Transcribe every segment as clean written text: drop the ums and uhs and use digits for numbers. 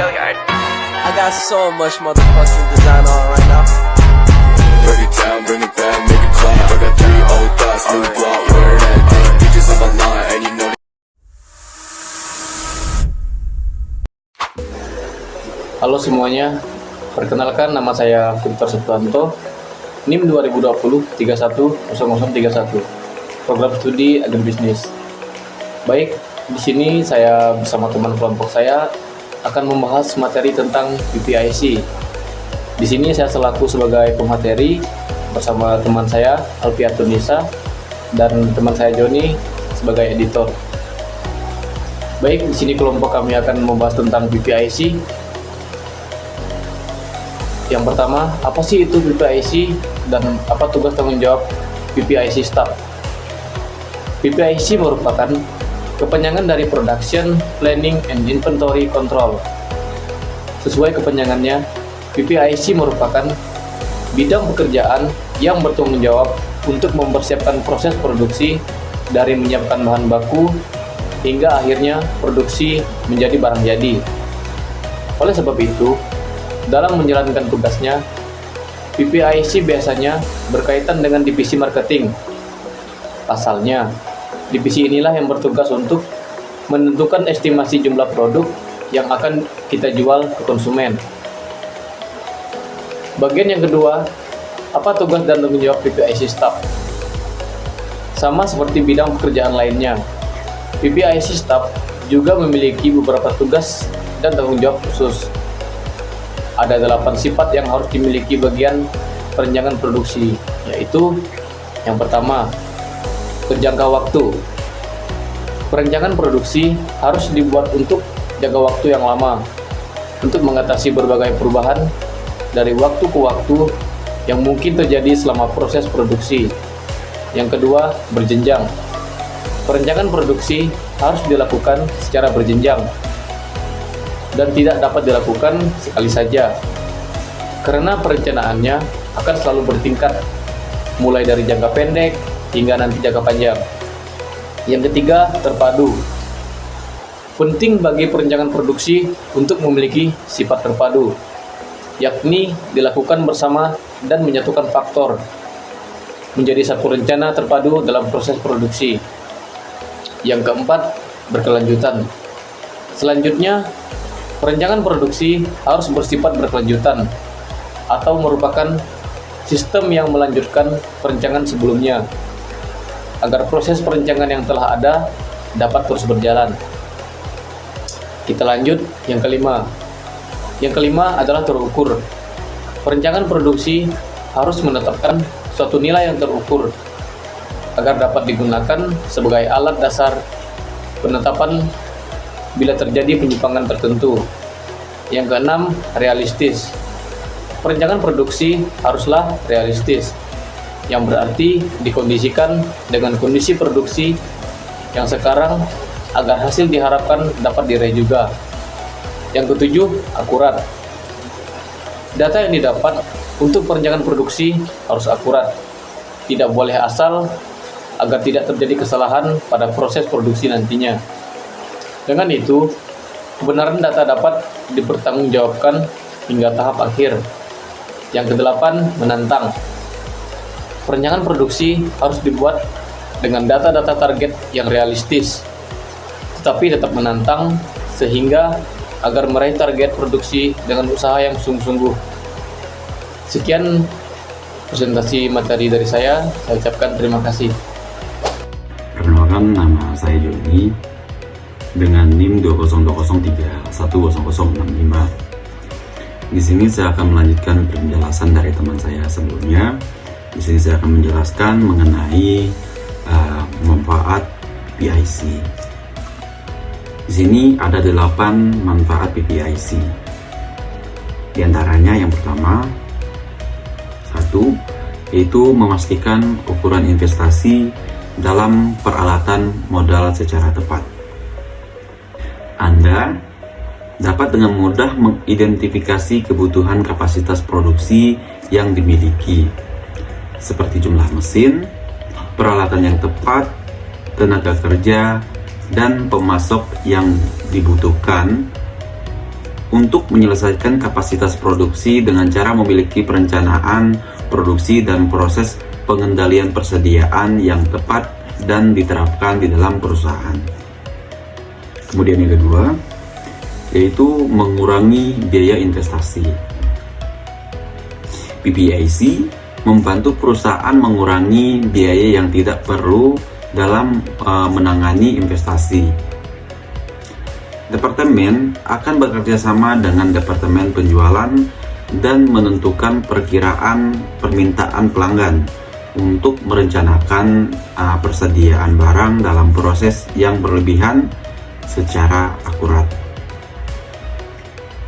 I got so much motherfucking design on right now. Break it down, bring it back, make it clap. I got 3 old thoughts, new block, where that thing. Bitches on my line, and you know. Halo semuanya, perkenalkan nama saya Victor Sutanto, NIM 2020 310031, program studi agribisnis. Baik, di sini saya bersama teman kelompok saya akan membahas materi tentang PPIC. Di sini saya selaku sebagai pemateri bersama teman saya Alfiatunisa dan teman saya Joni sebagai editor. Baik, di sini kelompok kami akan membahas tentang PPIC. Yang pertama, apa sih itu PPIC dan apa tugas tanggung jawab PPIC Staff? PPIC merupakan kepanjangan dari Production, Planning, and Inventory Control. Sesuai kepanjangannya, PPIC merupakan bidang pekerjaan yang bertanggung jawab untuk mempersiapkan proses produksi dari menyiapkan bahan baku hingga akhirnya produksi menjadi barang jadi. Oleh sebab itu, dalam menjalankan tugasnya, PPIC biasanya berkaitan dengan divisi marketing. Pasalnya, divisi inilah yang bertugas untuk menentukan estimasi jumlah produk yang akan kita jual ke konsumen. Bagian yang kedua, apa tugas dan tanggung jawab PPIC Staff? Sama seperti bidang pekerjaan lainnya, PPIC Staff juga memiliki beberapa tugas dan tanggung jawab khusus. Ada 8 sifat yang harus dimiliki bagian perencanaan produksi, yaitu yang pertama, jangka waktu. Perencanaan produksi harus dibuat untuk jangka waktu yang lama untuk mengatasi berbagai perubahan dari waktu ke waktu yang mungkin terjadi selama proses produksi. Yang kedua, berjenjang. Perencanaan produksi harus dilakukan secara berjenjang dan tidak dapat dilakukan sekali saja karena perencanaannya akan selalu bertingkat mulai dari jangka pendek hingga nanti jangka panjang. Yang ketiga, terpadu. Penting bagi perencanaan produksi untuk memiliki sifat terpadu, yakni dilakukan bersama dan menyatukan faktor menjadi satu rencana terpadu dalam proses produksi. Yang keempat, berkelanjutan. Selanjutnya, perencanaan produksi harus bersifat berkelanjutan atau merupakan sistem yang melanjutkan perencanaan sebelumnya agar proses perencanaan yang telah ada dapat terus berjalan. Kita lanjut yang kelima. Yang kelima adalah terukur. Perencanaan produksi harus menetapkan suatu nilai yang terukur agar dapat digunakan sebagai alat dasar penetapan bila terjadi penyimpangan tertentu. Yang keenam, realistis. Perencanaan produksi haruslah realistis, yang berarti dikondisikan dengan kondisi produksi yang sekarang agar hasil diharapkan dapat diraih juga. Yang ketujuh, akurat. Data yang didapat untuk perencanaan produksi harus akurat, tidak boleh asal agar tidak terjadi kesalahan pada proses produksi nantinya. Dengan itu, kebenaran data dapat dipertanggungjawabkan hingga tahap akhir. Yang kedelapan, menantang. Perencanaan produksi harus dibuat dengan data-data target yang realistis, tetapi tetap menantang sehingga agar meraih target produksi dengan usaha yang sungguh-sungguh. Sekian presentasi materi dari saya ucapkan terima kasih. Perkenalkan, nama saya Joni dengan NIM 2020310065. Di sini saya akan melanjutkan penjelasan dari teman saya sebelumnya. Di sini saya akan menjelaskan mengenai manfaat PPIC. Di sini ada 8 manfaat PPIC. Di antaranya yang pertama, 1, yaitu memastikan ukuran investasi dalam peralatan modal secara tepat. Anda dapat dengan mudah mengidentifikasi kebutuhan kapasitas produksi yang dimiliki, seperti jumlah mesin, peralatan yang tepat, tenaga kerja, dan pemasok yang dibutuhkan untuk menyelesaikan kapasitas produksi dengan cara memiliki perencanaan produksi dan proses pengendalian persediaan yang tepat dan diterapkan di dalam perusahaan. Kemudian yang kedua, yaitu mengurangi biaya investasi. PPIC membantu perusahaan mengurangi biaya yang tidak perlu dalam menangani investasi. Departemen akan bekerja sama dengan Departemen Penjualan dan menentukan perkiraan permintaan pelanggan untuk merencanakan persediaan barang dalam proses yang berlebihan secara akurat.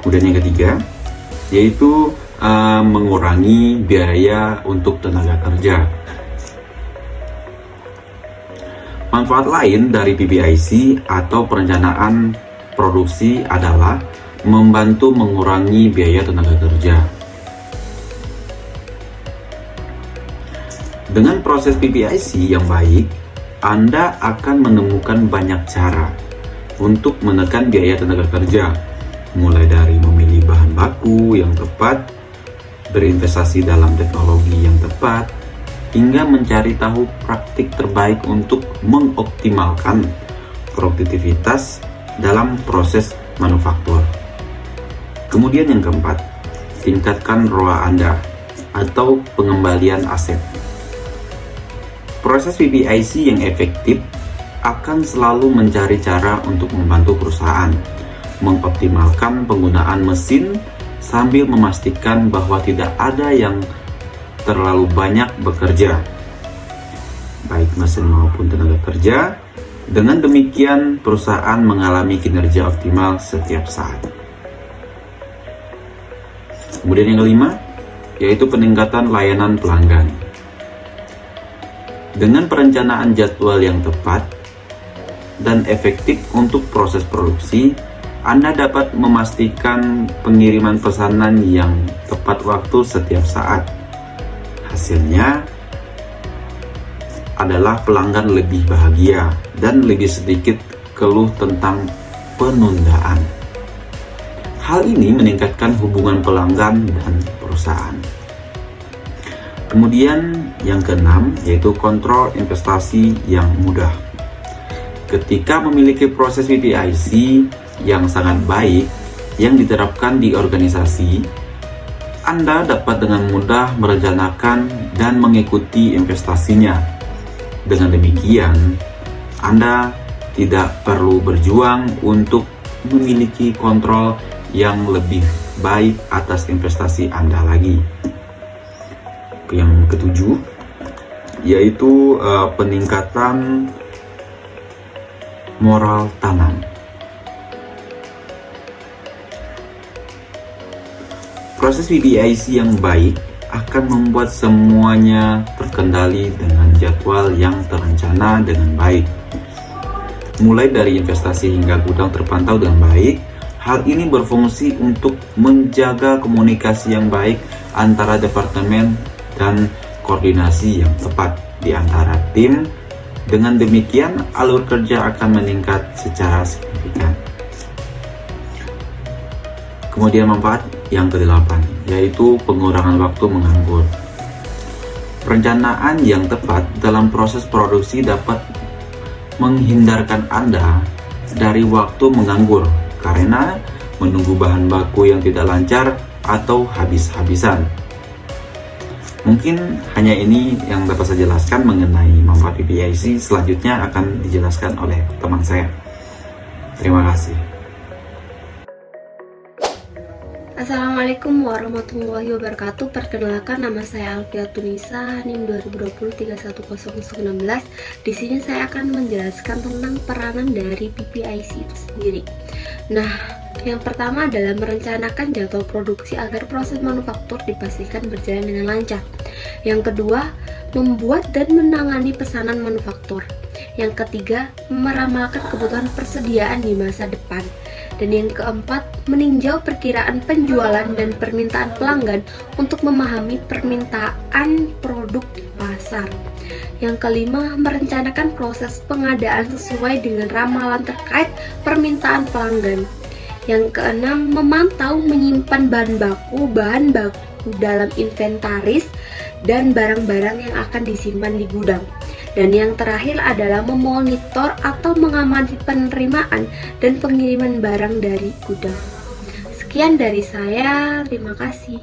Kemudian yang ketiga, yaitu mengurangi biaya untuk tenaga kerja. Manfaat lain dari PPIC atau perencanaan produksi adalah membantu mengurangi biaya tenaga kerja. Dengan proses PPIC yang baik, Anda akan menemukan banyak cara untuk menekan biaya tenaga kerja, mulai dari memilih bahan baku yang tepat, berinvestasi dalam teknologi yang tepat, hingga mencari tahu praktik terbaik untuk mengoptimalkan produktivitas dalam proses manufaktur. Kemudian yang keempat, tingkatkan ROA Anda atau pengembalian aset. Proses PPIC yang efektif akan selalu mencari cara untuk membantu perusahaan mengoptimalkan penggunaan mesin sambil memastikan bahwa tidak ada yang terlalu banyak bekerja, baik mesin maupun tenaga kerja. Dengan demikian, perusahaan mengalami kinerja optimal setiap saat. Kemudian yang kelima, yaitu peningkatan layanan pelanggan. Dengan perencanaan jadwal yang tepat dan efektif untuk proses produksi, Anda dapat memastikan pengiriman pesanan yang tepat waktu setiap saat. Hasilnya adalah pelanggan lebih bahagia dan lebih sedikit keluh tentang penundaan. Hal ini meningkatkan hubungan pelanggan dan perusahaan. Kemudian yang keenam, yaitu kontrol investasi yang mudah. Ketika memiliki proses PPIC yang sangat baik yang diterapkan di organisasi, Anda dapat dengan mudah merencanakan dan mengikuti investasinya. Dengan demikian, Anda tidak perlu berjuang untuk memiliki kontrol yang lebih baik atas investasi Anda lagi. Yang ketujuh, yaitu peningkatan moral tanam. Proses PPIC yang baik akan membuat semuanya terkendali dengan jadwal yang terencana dengan baik. Mulai dari investasi hingga gudang terpantau dengan baik. Hal ini berfungsi untuk menjaga komunikasi yang baik antara departemen dan koordinasi yang tepat di antara tim. Dengan demikian, alur kerja akan meningkat secara signifikan. Kemudian manfaat yang ke-8, yaitu pengurangan waktu menganggur. Perencanaan yang tepat dalam proses produksi dapat menghindarkan Anda dari waktu menganggur karena menunggu bahan baku yang tidak lancar atau habis-habisan. Mungkin hanya ini yang dapat saya jelaskan mengenai manfaat PPIC. Selanjutnya akan dijelaskan oleh teman saya. Terima kasih. Assalamualaikum warahmatullahi wabarakatuh. Perkenalkan, nama saya Alfia Tunisa, NIM 2020310016. Di sini saya akan menjelaskan tentang peranan dari PPIC itu sendiri. Nah, yang pertama adalah merencanakan jadwal produksi agar proses manufaktur dipastikan berjalan dengan lancar. Yang kedua, membuat dan menangani pesanan manufaktur. Yang ketiga, meramalkan kebutuhan persediaan di masa depan. Dan yang keempat, meninjau perkiraan penjualan dan permintaan pelanggan untuk memahami permintaan produk di pasar. Yang kelima, merencanakan proses pengadaan sesuai dengan ramalan terkait permintaan pelanggan. Yang keenam, memantau menyimpan bahan baku dalam inventaris dan barang-barang yang akan disimpan di gudang. Dan yang terakhir adalah memonitor atau mengamati penerimaan dan pengiriman barang dari gudang. Sekian dari saya, terima kasih.